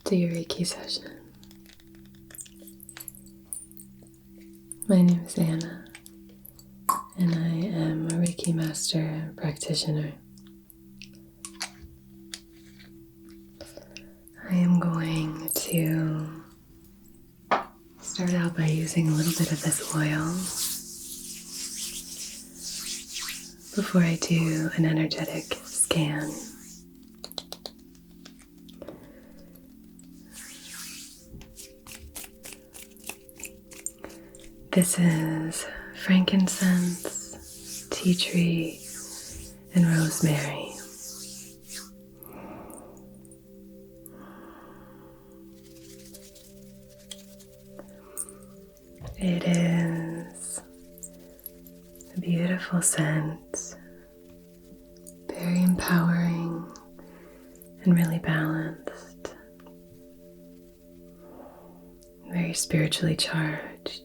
to your Reiki session. My name is Anna, and I am a Reiki Master and Practitioner. I am going to start out by using a little bit of this oil before I do an energetic scan. This is frankincense, tea tree, and rosemary. It is a beautiful scent, very empowering and really balanced, very spiritually charged.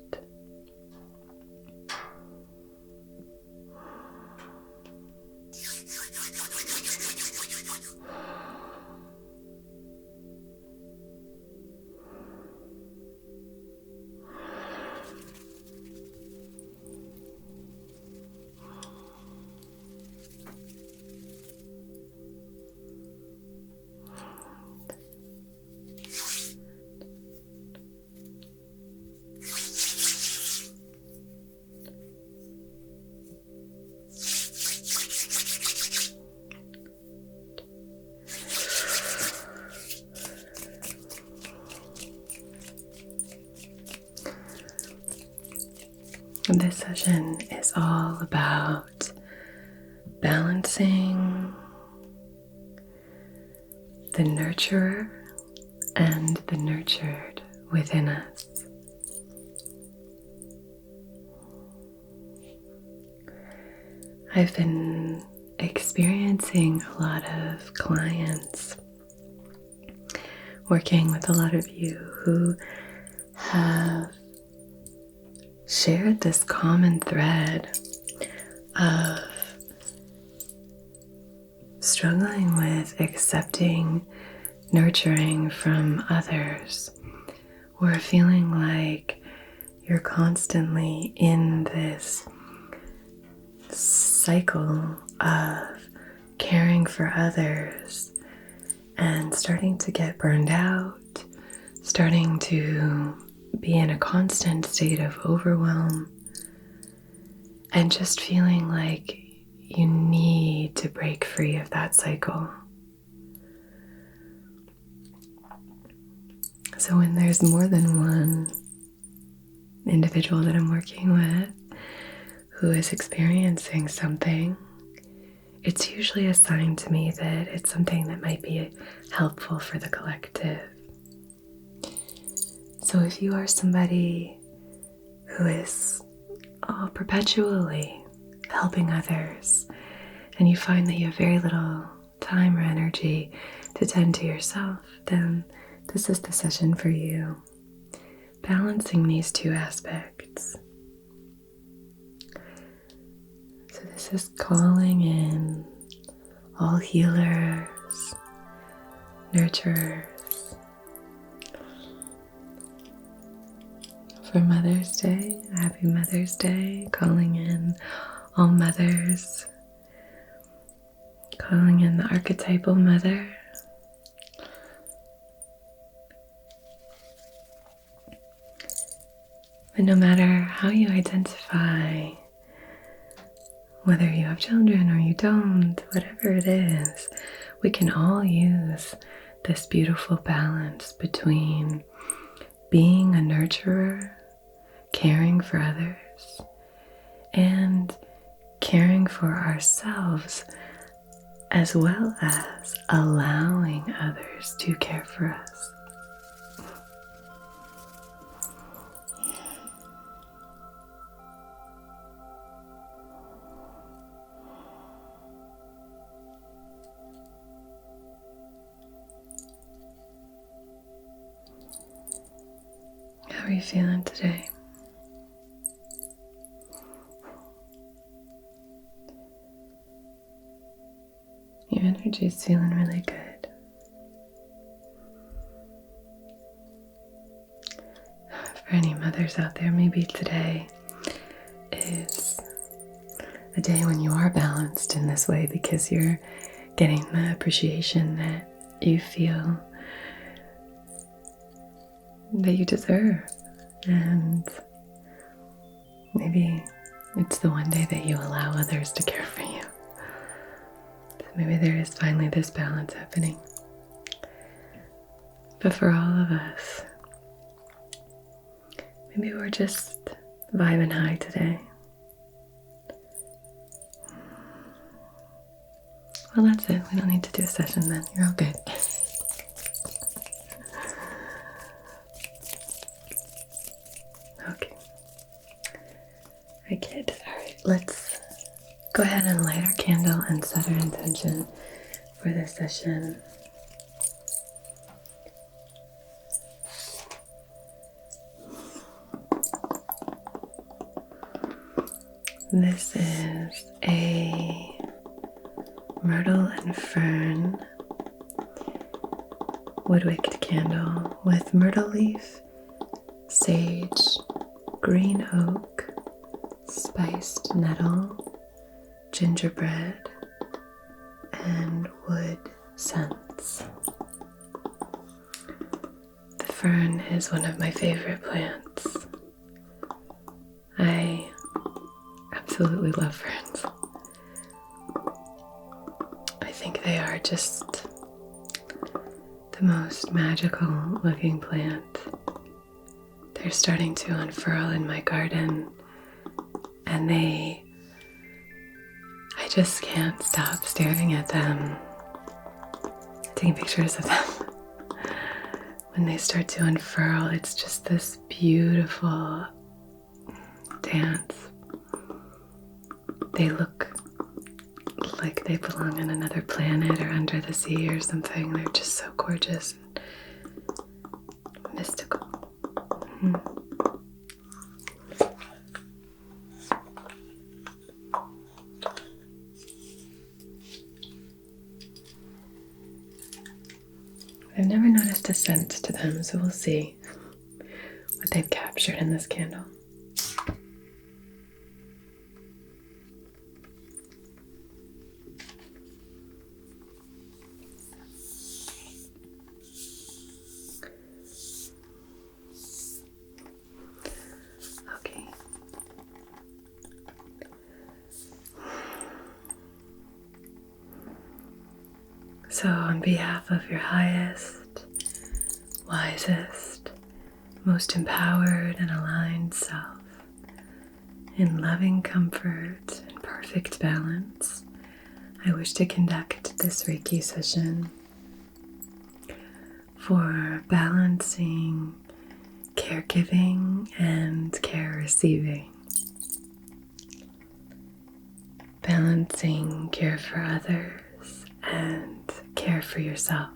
This session is all about balancing the nurturer and the nurtured within us. I've been experiencing a lot of clients, working with a lot of you who have shared this common thread of struggling with accepting nurturing from others, or feeling like you're constantly in this cycle of caring for others and starting to get burned out, starting to be in a constant state of overwhelm, and just feeling like you need to break free of that cycle. So when there's more than one individual that I'm working with who is experiencing something, it's usually a sign to me that it's something that might be helpful for the collective. So if you are somebody who is perpetually helping others, and you find that you have very little time or energy to tend to yourself, then this is the session for you. Balancing these two aspects. So this is calling in all healers, nurturers. For Mother's Day, happy Mother's Day, calling in all mothers, calling in the archetypal mother. But no matter how you identify, whether you have children or you don't, whatever it is, we can all use this beautiful balance between being a nurturer, caring for others, and caring for ourselves, as well as allowing others to care for us. How are you feeling today? Your energy is feeling really good. For any mothers out there, maybe today is a day when you are balanced in this way because you're getting the appreciation that you feel that you deserve. And maybe it's the one day that you allow others to care for you. So maybe there is finally this balance happening. But for all of us, maybe we're just vibing high today. Well, that's it. We don't need to do a session then. You're all good. Okay. I kid. Alright, let's go ahead and light our candle and set our intention for this session. This is a myrtle and fern wood-wicked candle with myrtle leaf, sage, green oak, spiced nettle, gingerbread, and wood scents. The fern is one of my favorite plants. I absolutely love ferns. I think they are just the most magical looking plant. They're starting to unfurl in my garden, and I just can't stop staring at them, taking pictures of them. When they start to unfurl, it's just this beautiful dance. They look like they belong on another planet or under the sea or something. They're just so gorgeous and mystical. I've never noticed a scent to them, so we'll see what they've captured in this candle. So on behalf of your highest, wisest, most empowered and aligned self, in loving comfort and perfect balance, I wish to conduct this Reiki session for balancing caregiving and care receiving. Balancing care for others and care for yourself.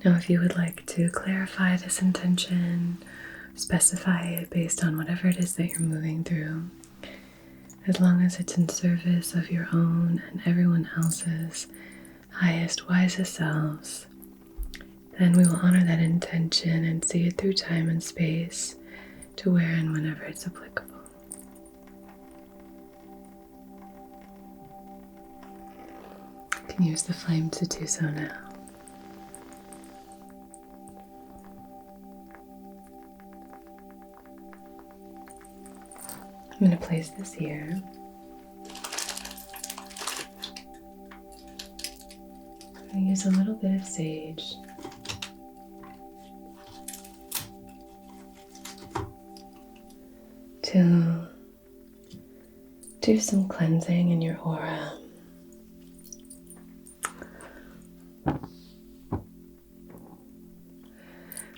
Now, if you would like to clarify this intention, specify it based on whatever it is that you're moving through, as long as it's in service of your own and everyone else's highest, wisest selves, then we will honor that intention and see it through time and space to where and whenever it's applicable. You can use the flame to do so now. I'm going to place this here. I'm going to use a little bit of sage. To do some cleansing in your aura.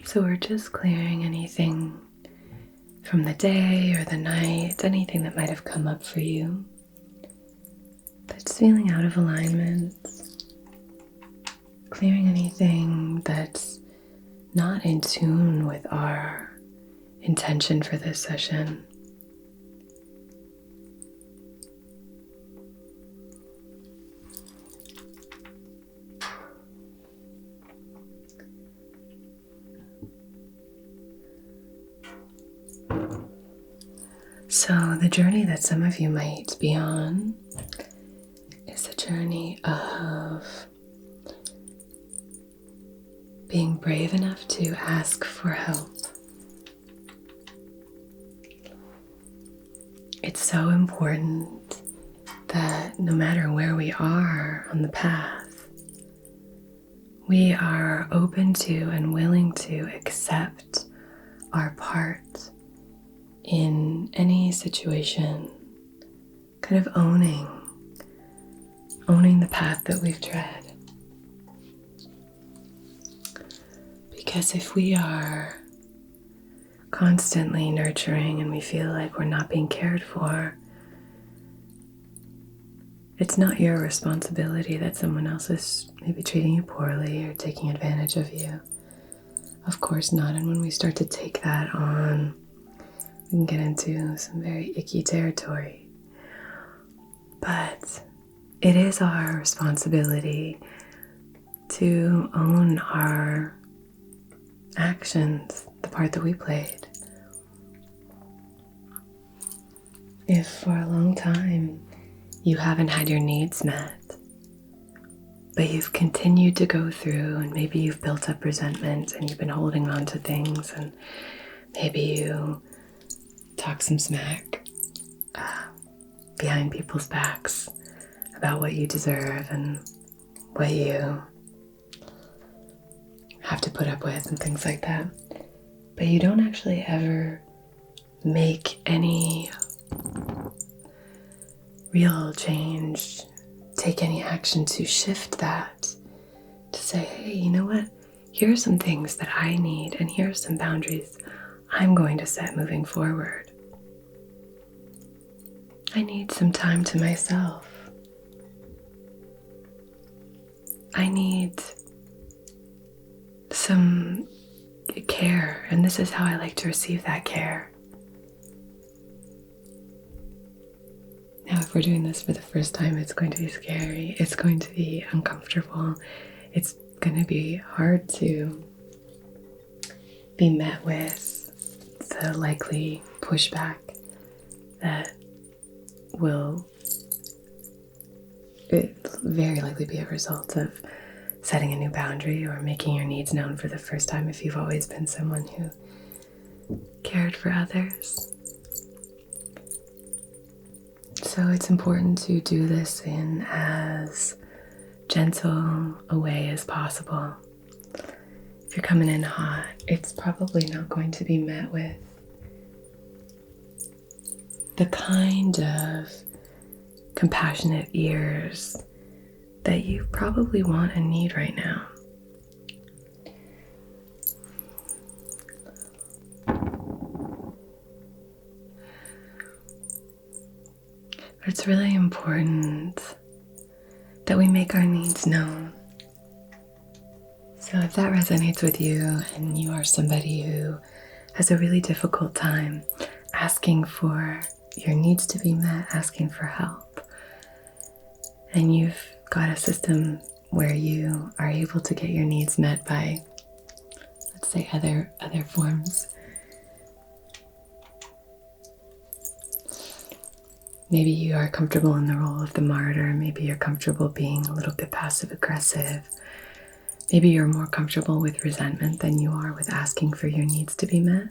So we're just clearing anything from the day or the night, anything that might have come up for you that's feeling out of alignment. Clearing anything that's not in tune with our intention for this session. So, the journey that some of you might be on is a journey of being brave enough to ask for help. It's so important that no matter where we are on the path, we are open to and willing to accept our part in any situation, kind of owning the path that we've tread. Because if we are constantly nurturing and we feel like we're not being cared for, it's not your responsibility that someone else is maybe treating you poorly or taking advantage of you. Of course not. And when we start to take that on, we can get into some very icky territory. But it is our responsibility to own our actions, the part that we played. If for a long time you haven't had your needs met, but you've continued to go through and maybe you've built up resentment and you've been holding on to things, and maybe you talk some smack behind people's backs about what you deserve and what you have to put up with and things like that, but you don't actually ever make any real change, take any action to shift that, to say, hey, you know what? Here are some things that I need, and here are some boundaries I'm going to set moving forward. I need some time to myself. I need some care, and this is how I like to receive that care. Now, if we're doing this for the first time, it's going to be scary. It's going to be uncomfortable. It's going to be hard to be met with the likely pushback that will very likely be a result of setting a new boundary or making your needs known for the first time if you've always been someone who cared for others. So it's important to do this in as gentle a way as possible. If you're coming in hot, it's probably not going to be met with the kind of compassionate ears that you probably want and need right now. But it's really important that we make our needs known. So if that resonates with you and you are somebody who has a really difficult time asking for your needs to be met, asking for help, and you've got a system where you are able to get your needs met by, let's say, other forms. Maybe you are comfortable in the role of the martyr. Maybe you're comfortable being a little bit passive aggressive. Maybe you're more comfortable with resentment than you are with asking for your needs to be met,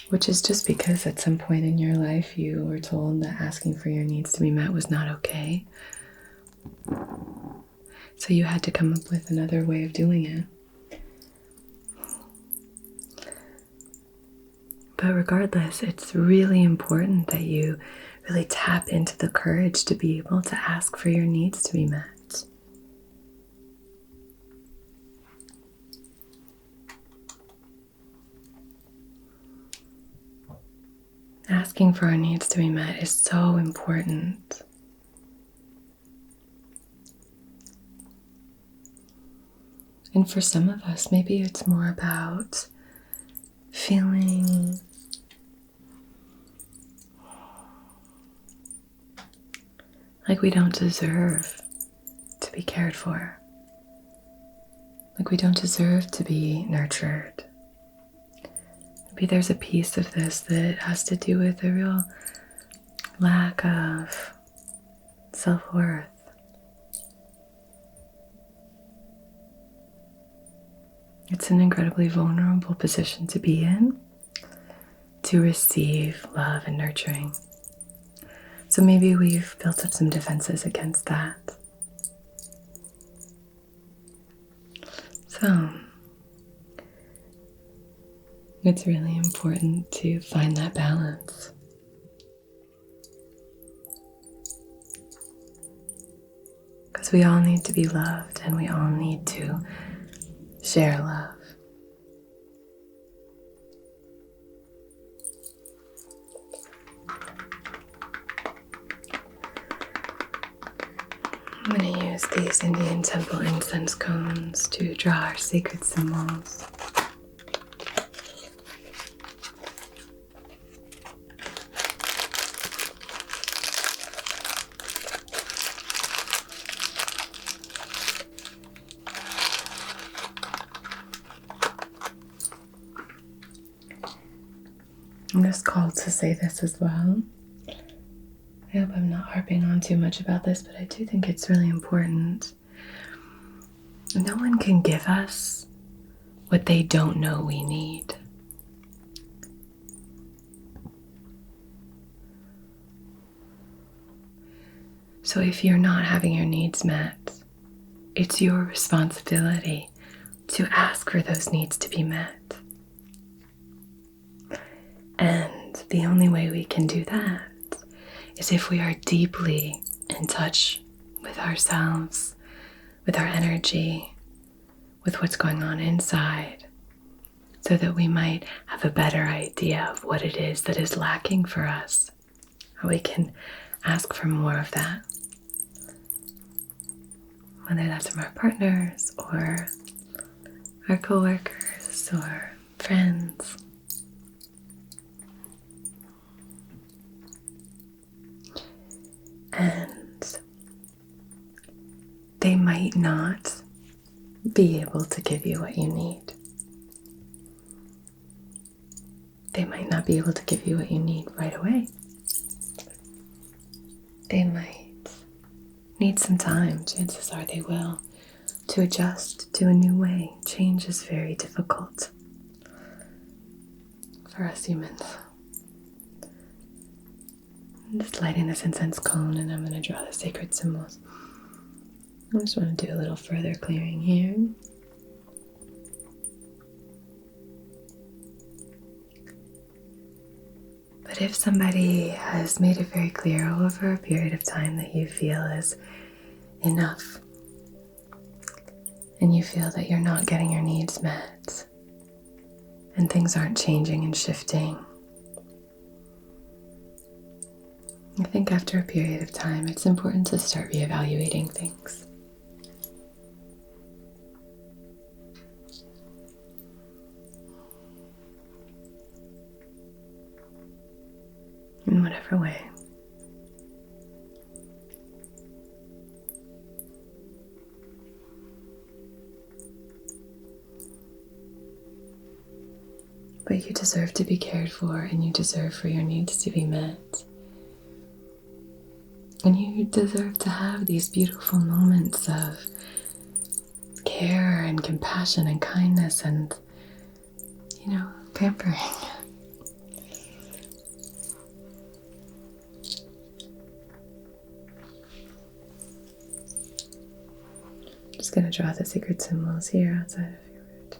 which is just because at some point in your life you were told that asking for your needs to be met was not okay. So you had to come up with another way of doing it. But regardless, it's really important that you really tap into the courage to be able to ask for your needs to be met. Asking for our needs to be met is so important. And for some of us, maybe it's more about feeling like we don't deserve to be cared for, like we don't deserve to be nurtured. Maybe there's a piece of this that has to do with a real lack of self-worth. It's an incredibly vulnerable position to be in, to receive love and nurturing. So maybe we've built up some defenses against that. So it's really important to find that balance. Because we all need to be loved and we all need to share love. I'm going to use these Indian temple incense cones to draw our sacred symbols. I'm just called to say this as well. I hope I'm not harping on too much about this, but I do think it's really important. No one can give us what they don't know we need. So if you're not having your needs met, it's your responsibility to ask for those needs to be met. And the only way we can do that is if we are deeply in touch with ourselves, with our energy, with what's going on inside, so that we might have a better idea of what it is that is lacking for us, how we can ask for more of that. Whether that's from our partners or our coworkers or friends. And they might not be able to give you what you need. They might not be able to give you what you need right away. They might need some time, chances are they will, to adjust to a new way. Change is very difficult for us humans. I'm just lighting this incense cone and I'm going to draw the sacred symbols. I just want to do a little further clearing here. But if somebody has made it very clear over a period of time that you feel is enough, and you feel that you're not getting your needs met, and things aren't changing and shifting, I think after a period of time, it's important to start reevaluating things. In whatever way. But you deserve to be cared for, and you deserve for your needs to be met. And you deserve to have these beautiful moments of care and compassion and kindness and, pampering. Just going to draw the sacred symbols here outside of your root.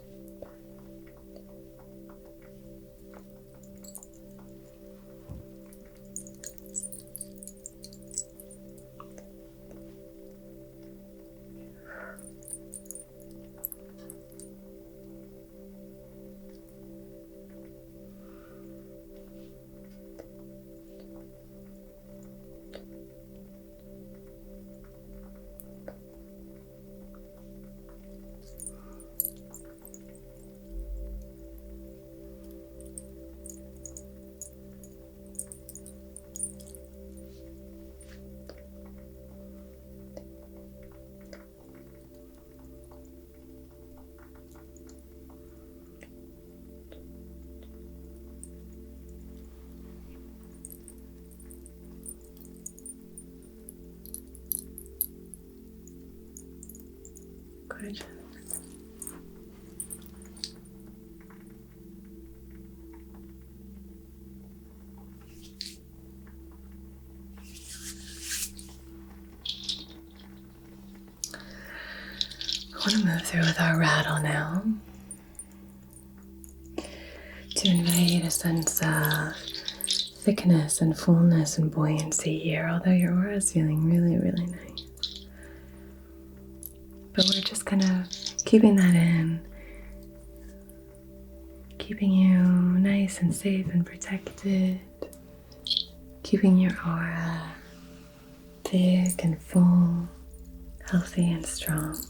want to move through with our rattle now to invite a sense of thickness and fullness and buoyancy here, although your aura is feeling really, really nice. But we're just kind of keeping that in, keeping you nice and safe and protected, keeping your aura thick and full, healthy and strong.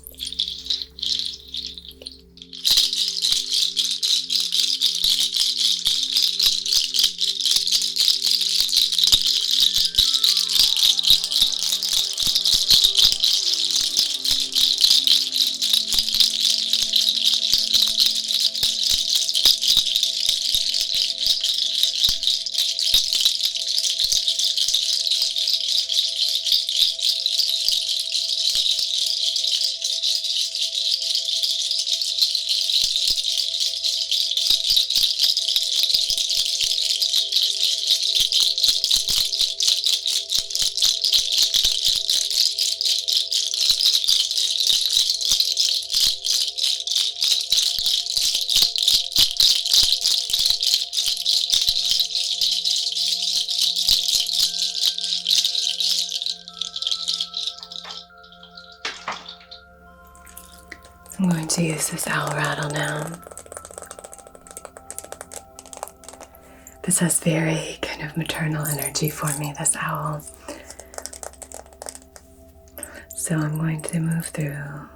I'm going to use this owl rattle now. This has very kind of maternal energy for me, this owl. So I'm going to move through.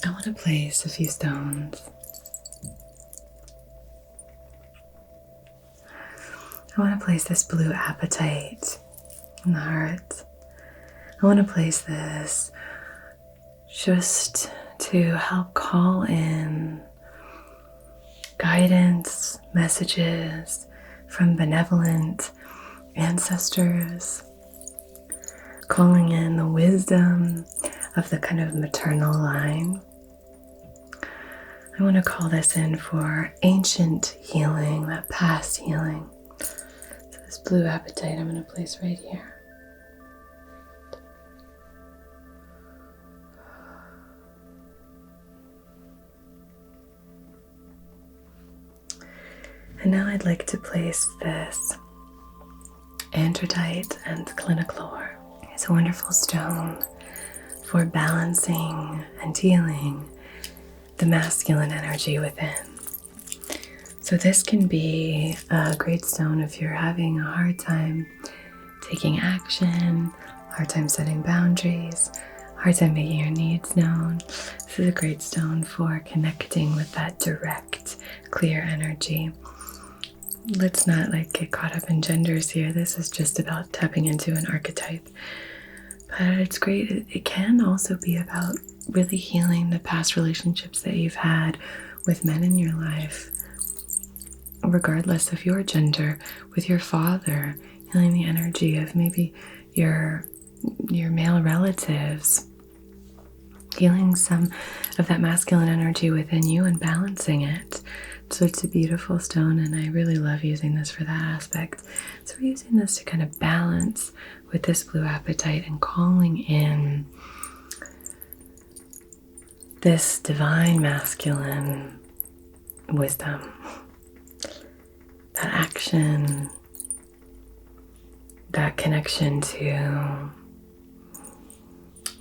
I want to place a few stones. I want to place this blue apatite in the heart. I want to place this just to help call in guidance, messages from benevolent ancestors, calling in the wisdom of the kind of maternal line. I want to call this in for ancient healing, that past healing. So this blue apatite I'm going to place right here. And now I'd like to place this androdite and cliniclor. It's a wonderful stone for balancing and healing the masculine energy within. So this can be a great stone if you're having a hard time taking action, hard time setting boundaries, hard time making your needs known. This is a great stone for connecting with that direct, clear energy. Let's not get caught up in genders here. This is just about tapping into an archetype. But it's great. It can also be about really healing the past relationships that you've had with men in your life, regardless of your gender, with your father, healing the energy of maybe your male relatives, healing some of that masculine energy within you and balancing it. So it's a beautiful stone, and I really love using this for that aspect. So we're using this to kind of balance with this blue apatite and calling in this divine masculine wisdom, that action, that connection to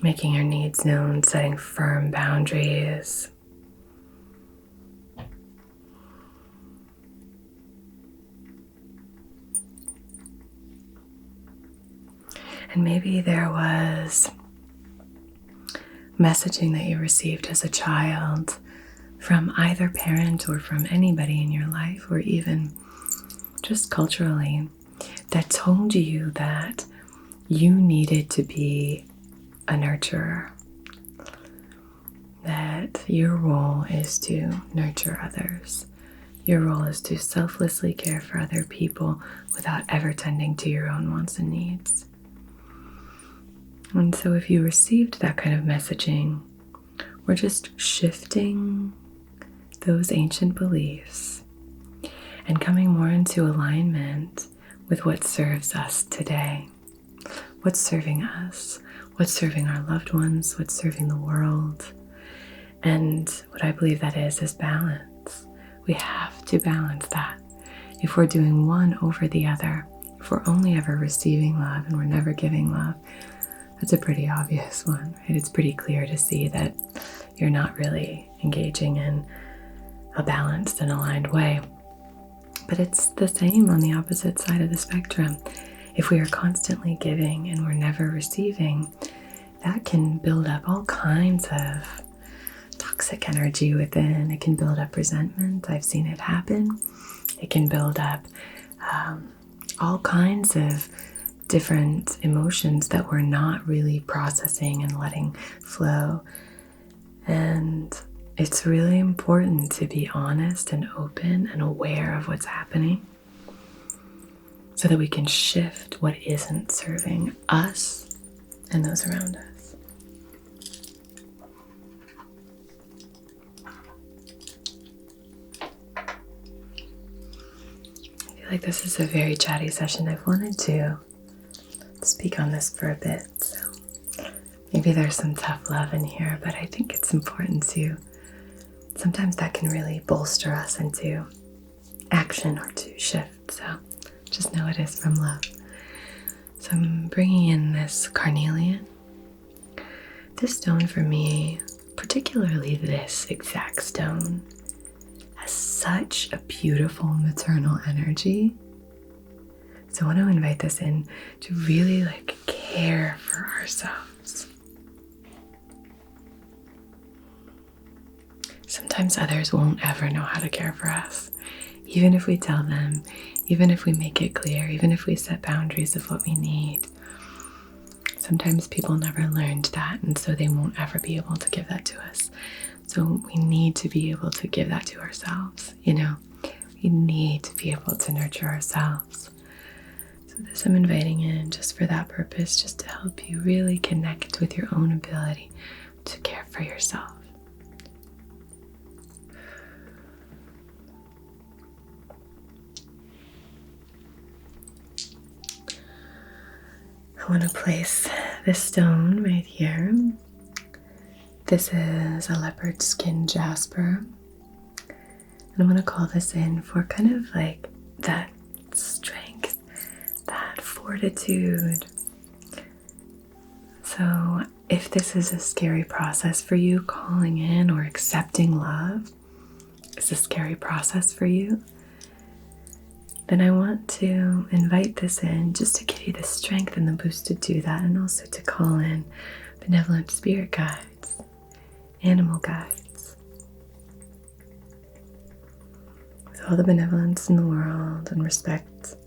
making your needs known, setting firm boundaries, And maybe there was messaging that you received as a child from either parent or from anybody in your life, or even just culturally, that told you that you needed to be a nurturer, that your role is to nurture others. Your role is to selflessly care for other people without ever tending to your own wants and needs. And so if you received that kind of messaging, we're just shifting those ancient beliefs and coming more into alignment with what serves us today. What's serving us? What's serving our loved ones? What's serving the world? And what I believe that is balance. We have to balance that. If we're doing one over the other, if we're only ever receiving love and we're never giving love, that's a pretty obvious one, right? It's pretty clear to see that you're not really engaging in a balanced and aligned way. But it's the same on the opposite side of the spectrum. If we are constantly giving and we're never receiving, that can build up all kinds of toxic energy within. It can build up resentment. I've seen it happen. It can build up all kinds of different emotions that we're not really processing and letting flow. And it's really important to be honest and open and aware of what's happening so that we can shift what isn't serving us and those around us. I feel like this is a very chatty session. I've wanted to speak on this for a bit, so maybe there's some tough love in here, but I think it's important to, sometimes that can really bolster us into action or to shift, so just know it is from love. So I'm bringing in this carnelian. This stone for me, particularly this exact stone, has such a beautiful maternal energy. So I want to invite this in to really care for ourselves. Sometimes others won't ever know how to care for us. Even if we tell them, even if we make it clear, even if we set boundaries of what we need. Sometimes people never learned that, and so they won't ever be able to give that to us. So we need to be able to give that to ourselves, We need to be able to nurture ourselves. So this I'm inviting in just for that purpose, just to help you really connect with your own ability to care for yourself. I want to place this stone right here. This is a leopard skin jasper. And I'm going to call this in for kind of that strength, that fortitude. So if this is a scary process for you, calling in or accepting love is a scary process for you, then I want to invite this in just to give you the strength and the boost to do that, and also to call in benevolent spirit guides, animal guides, with all the benevolence in the world and respect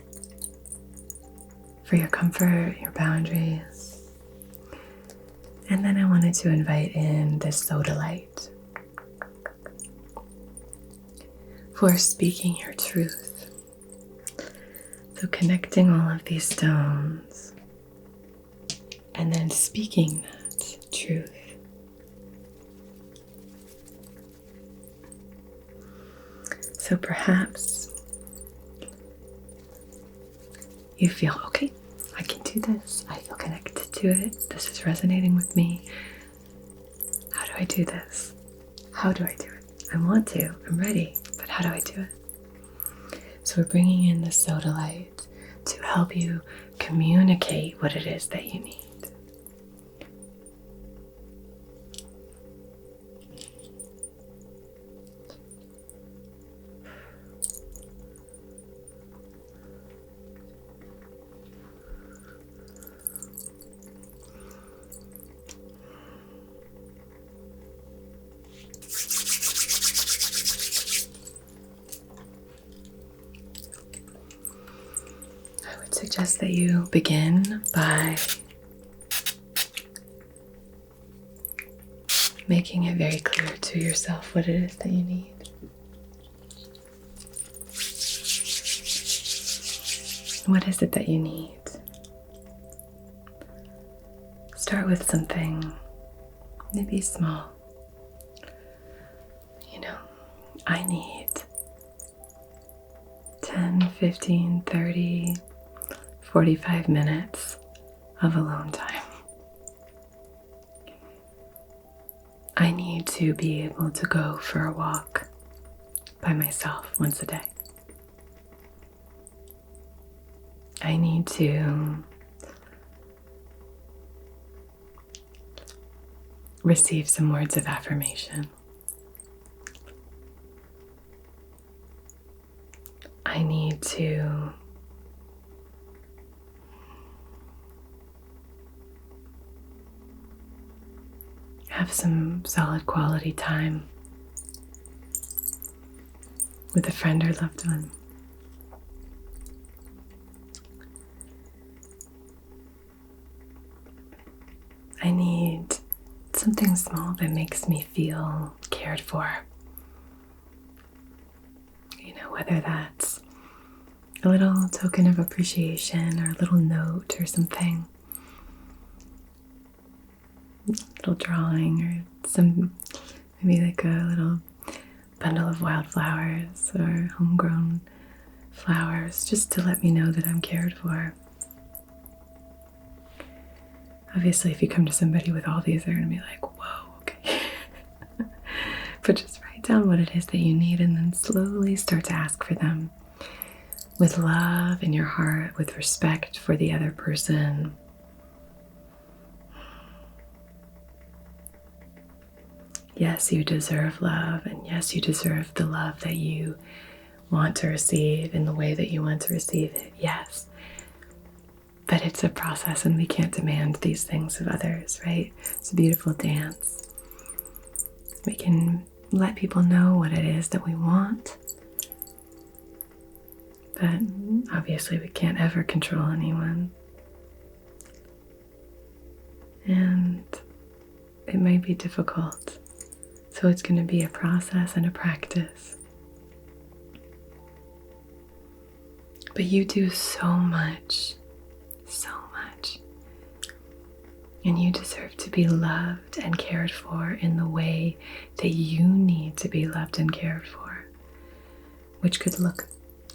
for your comfort, your boundaries. And then I wanted to invite in this sodalite for speaking your truth. So connecting all of these stones and then speaking that truth. So perhaps you feel, okay, I can do this. I feel connected to it. This is resonating with me. How do I do this? How do I do it? I want to. I'm ready. But how do I do it? So we're bringing in the sodalite to help you communicate what it is that you need. I would suggest that you begin by making it very clear to yourself what it is that you need. What is it that you need? Start with something maybe small. I need 10, 15, 30, 45 minutes of alone time. I need to be able to go for a walk by myself once a day. I need to receive some words of affirmation. I need to have some solid quality time with a friend or loved one. I need something small that makes me feel cared for. Whether that's a little token of appreciation or a little note or something, a little drawing or maybe like a little bundle of wildflowers or homegrown flowers, just to let me know that I'm cared for. Obviously, if you come to somebody with all these, they're going to be like, whoa, okay. But just write down what it is that you need and then slowly start to ask for them with love in your heart, with respect for the other person. Yes, you deserve love, and yes, you deserve the love that you want to receive in the way that you want to receive it. Yes. But it's a process, and we can't demand these things of others, right? It's a beautiful dance. We can let people know what it is that we want, but obviously we can't ever control anyone. And it might be difficult, so it's going to be a process and a practice. But you do so much. And you deserve to be loved and cared for in the way that you need to be loved and cared for, which could look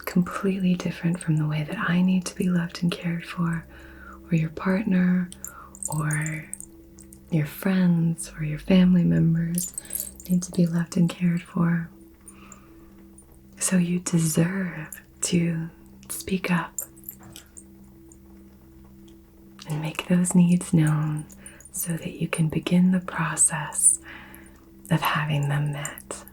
completely different from the way that I need to be loved and cared for, or your partner, or your friends, or your family members need to be loved and cared for. So you deserve to speak up and make those needs known so that you can begin the process of having them met.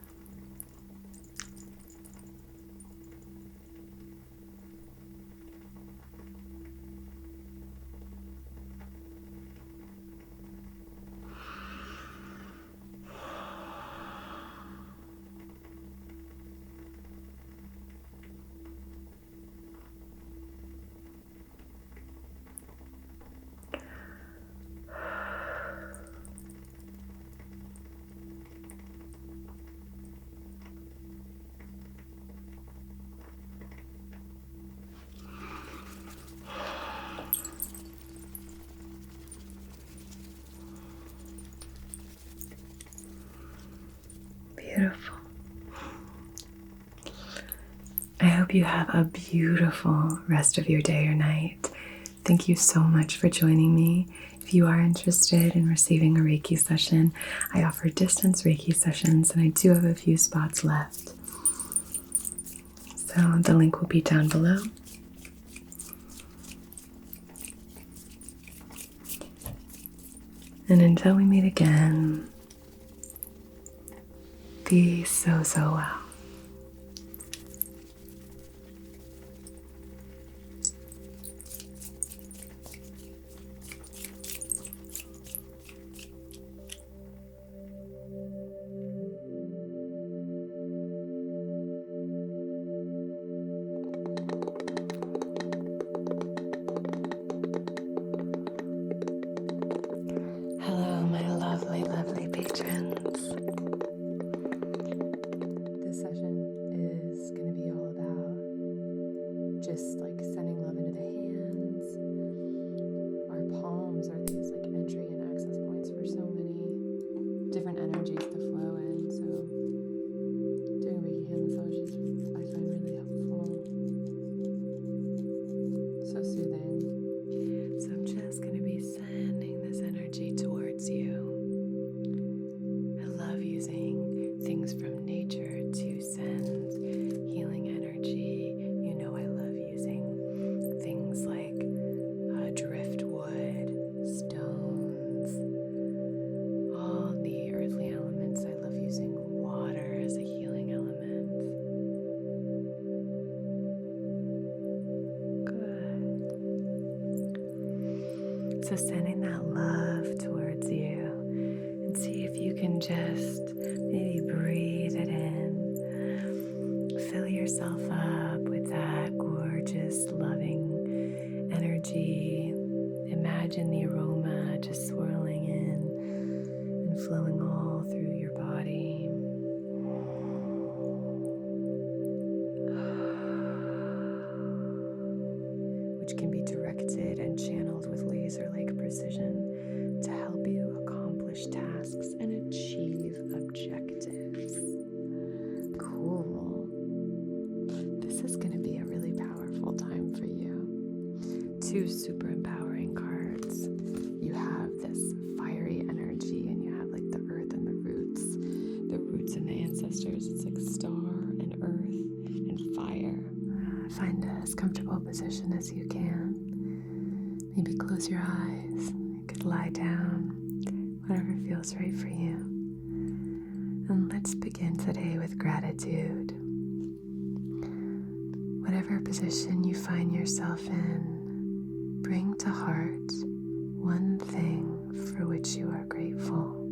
Beautiful. I hope you have a beautiful rest of your day or night. Thank you so much for joining me. If you are interested in receiving a Reiki session, I offer distance Reiki sessions, and I do have a few spots left. So the link will be down below. And until we meet again, be so well. So sending that love towards you, and see if you can just maybe breathe it in. Fill yourself up with that gorgeous, loving energy. Imagine the aroma just swirling in and flowing all through your body. Which can be directed and channeled with laser-like precision to help you accomplish tasks and achieve objectives. Cool. This is going to be a really powerful time for you. 2 super empowering cards. You have this fiery energy, and you have like the earth and the roots and the ancestors. It's like star and earth and fire. Find as comfortable position as you can. Maybe close your eyes. You could lie down, whatever feels right for you. And let's begin today with gratitude. Whatever position you find yourself in, bring to heart one thing for which you are grateful.